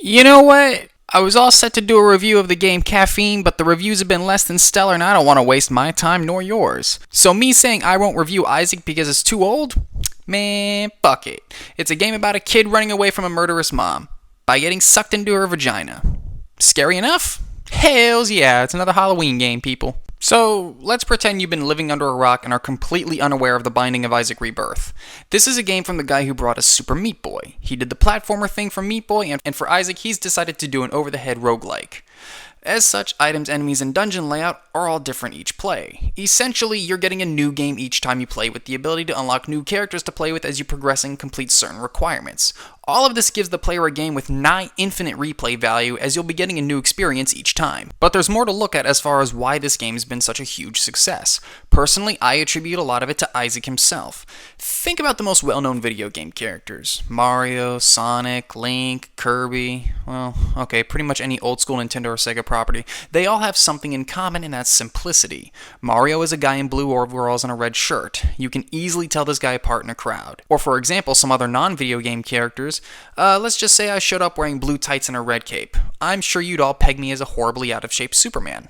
You know what? I was all set to do a review of the game Caffeine, but the reviews have been less than stellar and I don't want to waste my time nor yours. So me saying I won't review Isaac because it's too old? Man, fuck it. It's a game about a kid running away from a murderous mom by getting sucked into her vagina. Scary enough? Hells yeah, it's another Halloween game, people. So, let's pretend you've been living under a rock and are completely unaware of the Binding of Isaac Rebirth. This is a game from the guy who brought us Super Meat Boy. He did the platformer thing for Meat Boy, and for Isaac, he's decided to do an over-the-head roguelike. As such, items, enemies, and dungeon layout are all different each play. Essentially, you're getting a new game each time you play with the ability to unlock new characters to play with as you progress and complete certain requirements. All of this gives the player a game with nigh infinite replay value as you'll be getting a new experience each time. But there's more to look at as far as why this game has been such a huge success. Personally, I attribute a lot of it to Isaac himself. Think about the most well-known video game characters. Mario, Sonic, Link, Kirby, well, okay, pretty much any old-school Nintendo or Sega property. They all have something in common, and that's simplicity. Mario is a guy in blue overalls and a red shirt. You can easily tell this guy apart in a crowd. Or for example, some other non-video game characters. Let's just say I showed up wearing blue tights and a red cape. I'm sure you'd all peg me as a horribly out-of-shape Superman.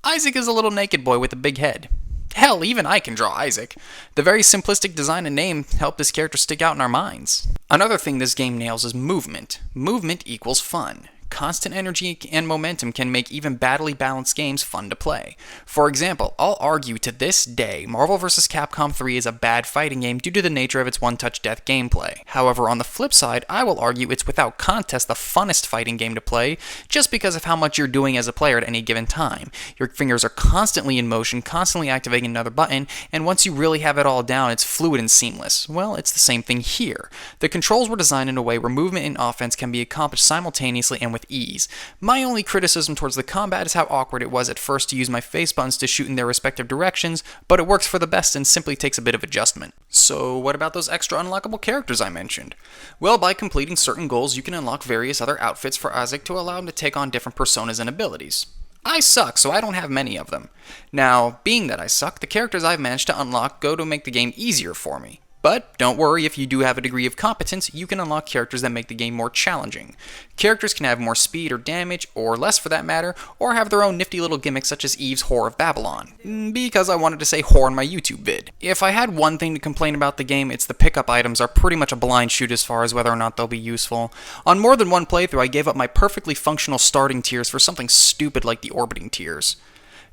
Isaac is a little naked boy with a big head. Hell, even I can draw Isaac. The very simplistic design and name help this character stick out in our minds. Another thing this game nails is movement. Movement equals fun. Constant energy and momentum can make even badly balanced games fun to play. For example, I'll argue to this day Marvel vs. Capcom 3 is a bad fighting game due to the nature of its one-touch death gameplay. However, on the flip side, I will argue it's without contest the funnest fighting game to play just because of how much you're doing as a player at any given time. Your fingers are constantly in motion, constantly activating another button, and once you really have it all down, it's fluid and seamless. Well, it's the same thing here. The controls were designed in a way where movement and offense can be accomplished simultaneously and with ease. My only criticism towards the combat is how awkward it was at first to use my face buttons to shoot in their respective directions, but it works for the best and simply takes a bit of adjustment. So what about those extra unlockable characters I mentioned? Well, by completing certain goals, you can unlock various other outfits for Isaac to allow him to take on different personas and abilities. I suck, so I don't have many of them. Now, being that I suck, the characters I've managed to unlock go to make the game easier for me. But don't worry, if you do have a degree of competence, you can unlock characters that make the game more challenging. Characters can have more speed or damage, or less for that matter, or have their own nifty little gimmicks such as Eve's Whore of Babylon. Because I wanted to say whore in my YouTube vid. If I had one thing to complain about the game, it's the pickup items are pretty much a blind shoot as far as whether or not they'll be useful. On more than one playthrough, I gave up my perfectly functional starting tiers for something stupid like the orbiting tiers.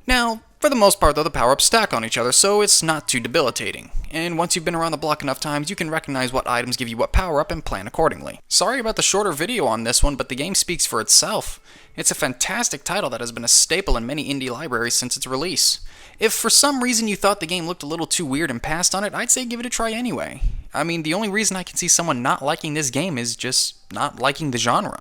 Now, for the most part though, the power-ups stack on each other, so it's not too debilitating. And once you've been around the block enough times, you can recognize what items give you what power-up and plan accordingly. Sorry about the shorter video on this one, but the game speaks for itself. It's a fantastic title that has been a staple in many indie libraries since its release. If for some reason you thought the game looked a little too weird and passed on it, I'd say give it a try anyway. I mean, the only reason I can see someone not liking this game is just not liking the genre.